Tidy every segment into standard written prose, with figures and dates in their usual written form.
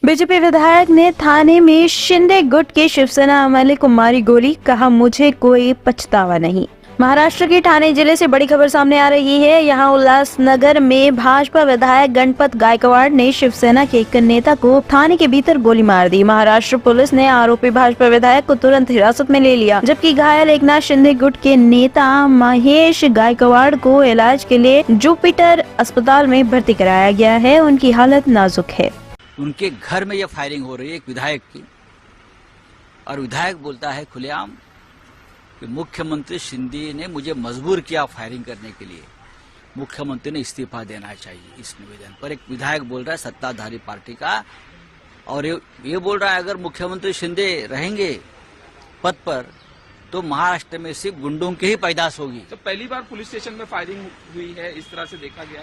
BJP विधायक ने थाने में शिंदे गुट के शिवसेना एमएलए को मारी गोली, कहा मुझे कोई पछतावा नहीं। महाराष्ट्र के ठाणे जिले से बड़ी खबर सामने आ रही है। यहां उल्लासनगर में भाजपा विधायक गणपत गायकवाड़ ने शिवसेना के एक नेता को थाने के भीतर गोली मार दी। महाराष्ट्र पुलिस ने आरोपी भाजपा विधायक को तुरंत हिरासत में ले लिया, जबकि घायल एकनाथ शिंदे गुट के नेता महेश गायकवाड़ को इलाज के लिए जुपिटर अस्पताल में भर्ती कराया गया है। उनकी हालत नाजुक है। उनके घर में यह फायरिंग हो रही है एक विधायक की, और विधायक बोलता है खुलेआम कि मुख्यमंत्री शिंदे ने मुझे मजबूर किया फायरिंग करने के लिए, मुख्यमंत्री ने इस्तीफा देना चाहिए। इस निवेदन पर एक विधायक बोल रहा है सत्ताधारी पार्टी का, और ये बोल रहा है अगर मुख्यमंत्री शिंदे रहेंगे पद पर तो महाराष्ट्र में सिर्फ गुंडों की ही पैदाश होगी। तो पहली बार पुलिस स्टेशन में फायरिंग हुई है, इस तरह से देखा गया।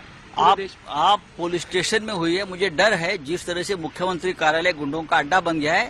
आप पुलिस स्टेशन में हुई है, मुझे डर है जिस तरह से मुख्यमंत्री कार्यालय गुंडों का अड्डा बन गया है,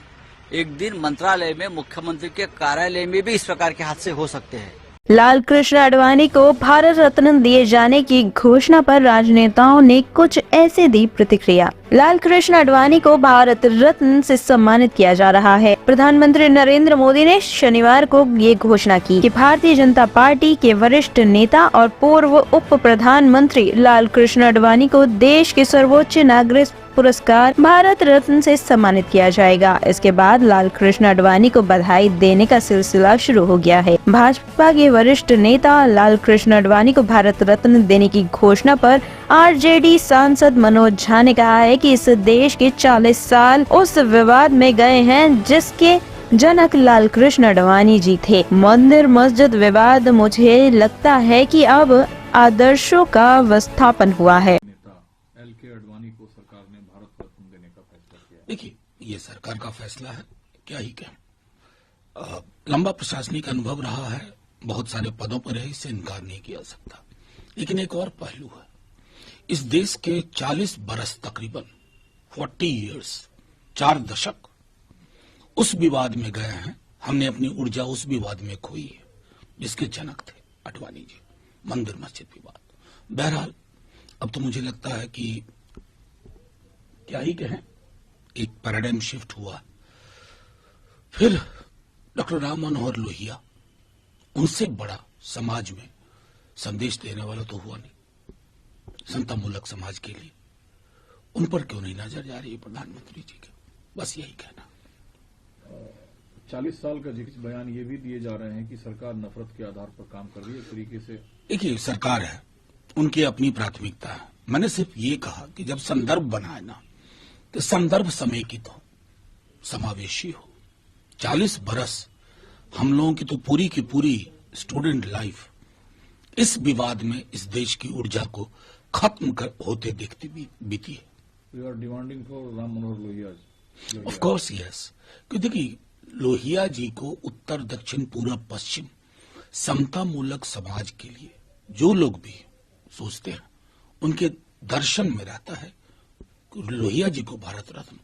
एक दिन मंत्रालय में मुख्यमंत्री के कार्यालय में भी इस प्रकार के हादसे हो सकते हैं। लाल कृष्ण आडवाणी को भारत रत्न दिए जाने की घोषणा पर राजनेताओं ने कुछ ऐसे दी प्रतिक्रिया। लाल कृष्ण आडवाणी को भारत रत्न से सम्मानित किया जा रहा है। प्रधानमंत्री नरेंद्र मोदी ने शनिवार को ये घोषणा की कि भारतीय जनता पार्टी के वरिष्ठ नेता और पूर्व उप प्रधानमंत्री लाल कृष्ण आडवाणी को देश के सर्वोच्च नागरिक पुरस्कार भारत रत्न से सम्मानित किया जाएगा। इसके बाद लाल कृष्ण आडवाणी को बधाई देने का सिलसिला शुरू हो गया है। भाजपा के वरिष्ठ नेता लाल कृष्ण आडवाणी को भारत रत्न देने की घोषणा पर आरजेडी सांसद मनोज झा ने कहा है कि इस देश के 40 साल उस विवाद में गए हैं जिसके जनक लाल कृष्ण आडवाणी जी थे। मंदिर मस्जिद विवाद, मुझे लगता है कि अब आदर्शों का विस्थापन हुआ है। आडवाणी को सरकार ने भारत रत्न देने का फैसला किया। देखिए, ये सरकार का फैसला है, क्या ही कहें। लंबा प्रशासनिक अनुभव रहा है, बहुत सारे पदों पर है, इससे इनकार नहीं किया जा सकता। लेकिन एक और पहलू है, इस देश के 40 बरस, तकरीबन 40 इयर्स, 4 दशक उस विवाद में गए हैं। हमने अपनी ऊर्जा उस विवाद में खोई है जिसके जनक थे आडवाणी जी, मंदिर मस्जिद विवाद। बहरहाल अब तो मुझे लगता है कि क्या ही कहें, एक पैराडाइम शिफ्ट हुआ। फिर डॉक्टर राम मनोहर लोहिया, उनसे बड़ा समाज में संदेश देने वाला तो हुआ नहीं समतामूलक समाज के लिए। उन पर क्यों नहीं नजर जा रही है प्रधानमंत्री जी के, बस यही कहना। 40 साल का जिक्र बयान ये भी दिए जा रहे हैं कि सरकार नफरत के आधार पर काम कर रही है, एक तरीके से। देखिए, सरकार है, उनकी अपनी प्राथमिकता है। मैंने सिर्फ ये कहा कि जब संदर्भ बनाए ना, तो संदर्भ समेकित हो, समावेशी हो। 40 बरस हम लोगों की तो पूरी की पूरी स्टूडेंट लाइफ इस विवाद में इस देश की ऊर्जा को खत्म होते देखती बीती है। You are demanding for Ram Manohar Lohia. Of course yes, क्योंकि देखिए, लोहिया जी को उत्तर दक्षिण पूर्व पश्चिम समतामूलक समाज के लिए जो लोग भी सोचते हैं, उनके दर्शन में रहता है लोहिया जी को भारत रत्न।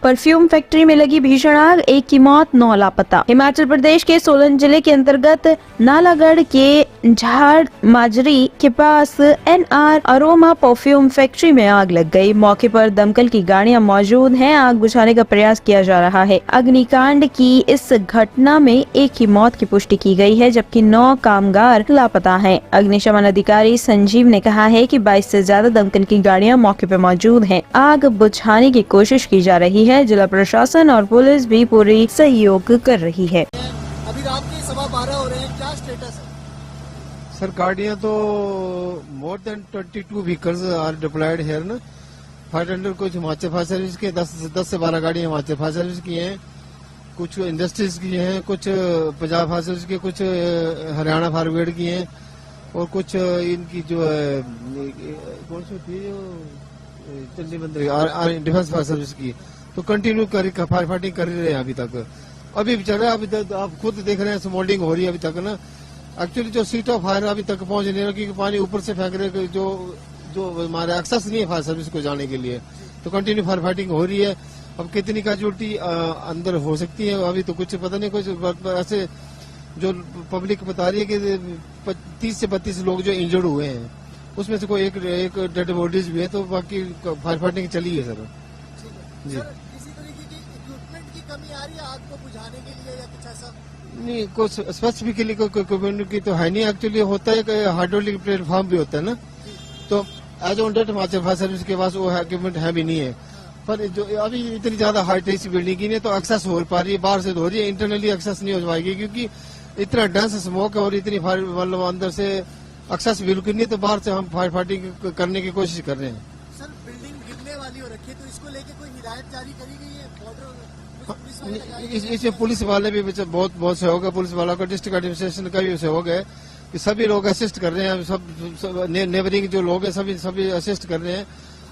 परफ्यूम फैक्ट्री में लगी भीषण आग, एक की मौत, 9 लापता। हिमाचल प्रदेश के सोलन जिले के अंतर्गत नालागढ़ के झाड़ माजरी के पास एनआर अरोमा परफ्यूम फैक्ट्री में आग लग गई। मौके पर दमकल की गाड़ियां मौजूद हैं, आग बुझाने का प्रयास किया जा रहा है। अग्निकांड की इस घटना में एक की मौत की पुष्टि की गई है, जबकि 9 कामगार लापता हैं। अग्निशमन अधिकारी संजीव ने कहा है कि 22 से ज्यादा दमकल की गाड़ियां मौके पर मौजूद हैं। आग बुझाने की कोशिश की जा रही है। जिला प्रशासन और पुलिस भी पूरी सहयोग कर रही है। अभी रात के 12:15 हो रहे हैं, क्या स्टेटस है? सर, गाड़ियां तो more than 22 vehicles are deployed here ना। 500 कुछ हिमाचल फायर सर्विस के, 10 से 12 गाड़ियां हिमाचल फायर सर्विस की हैं, कुछ इंडस्ट्रीज की हैं, कुछ पंजाब फायर सर्विस की, कुछ हरियाणा फायर ब्रिगेड की हैं, और कुछ इनकी जो है कौन सी थी चंडी मंदिर डिफेंस फायर सर्विस की। तो कंटिन्यू फायर फाइटिंग कर रहे हैं अभी तक। अभी चल रहा है, अभी तक आप खुद देख रहे हैं स्मोल्डिंग हो रही है अभी तक ना। एक्चुअली जो सीट ऑफ फायर अभी तक पहुंच नहीं रहा, क्योंकि पानी ऊपर से फेंक रहे, जो हमारे एक्सेस नहीं है फायर सर्विस को जाने के लिए। तो कंटिन्यू फायर फाइटिंग हो रही है। अब कितनी कैजुअल्टी अंदर हो सकती है अभी तो कुछ पता नहीं। कुछ ऐसे जो पब्लिक बता रही है कि 30 से 32 लोग जो इंजर्ड हुए हैं, उसमें से कोई एक डेड बॉडीज भी है, तो बाकी फायर फाइटिंग चली है सर। जी। सर किसी तरीके की इक्विपमेंट की कमी आ रही है आग को बुझाने के लिए या कुछ ऐसा? नहीं, कुछ स्पेसिफिकली कोई कम्युनिटी की तो है नहीं। एक्चुअली होता है कि हाइड्रोलिक प्लेटफॉर्म भी होता है ना, तो as on date Himachal fire service के पास वो इक्विपमेंट है भी नहीं है। पर जो अभी इतनी ज्यादा हाइट है इस बिल्डिंग की नहीं, तो एक्सेस हो पा रही है, बाहर से हो रही है, इंटरनली एक्सेस नहीं हो पाएगी क्योंकि इतना डेंस स्मोक है और इतनी फायर मतलब अंदर से एक्सेस बिल्कुल नहीं, तो बाहर से हम फायर फाइटिंग करने की कोशिश कर रहे हैं। सर बिल्डिंग गिरने वाली हो रखी है, तो इसको लेके कोई हिदायत जारी करी गई है? बॉर्डर पुलिस वाले लगाए गए हैं? इसमें पुलिस वाले भी बहुत सहयोग है, पुलिस वालों का, डिस्ट्रिक्ट एडमिनिस्ट्रेशन का भी सहयोग है कि सभी लोग असिस्ट कर रहे हैं। सब नेबरिंग जो लोग हैं सभी असिस्ट कर रहे हैं।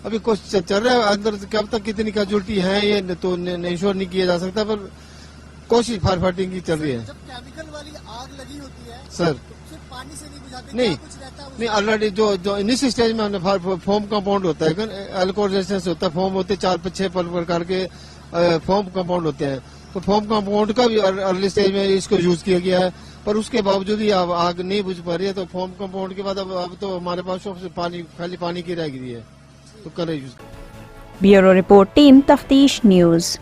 अभी कुछ चल रहा है अंदर, कब तक कितनी कैजुअल्टी है ये तो इंश्योर नहीं किया जा सकता, पर कोशिश फायर फाइटिंग की चल रही है। जब केमिकल वाली आग लगी होती है सर तो सिर्फ पानी से नहीं बुझाते, नहीं, क्या कुछ रहता है नहीं, ऑलरेडी जो इनिशियल स्टेज में हमने फोम कंपाउंड होता है, अल्कोहल रेजिस्टेंस होता है, फोम होते हैं 4-6 प्रकार के फोम कंपाउंड होते हैं, तो फोम कंपाउंड का भी अर्ली स्टेज में इसको यूज किया गया है, पर उसके बावजूद ही आग नहीं बुझ पा रही है। तो फोम कंपाउंड के बाद अब तो हमारे पास पानी, खाली पानी की रह गई है, तो करें यूज। ब्यूरो रिपोर्ट, टीम तफ्तीश न्यूज।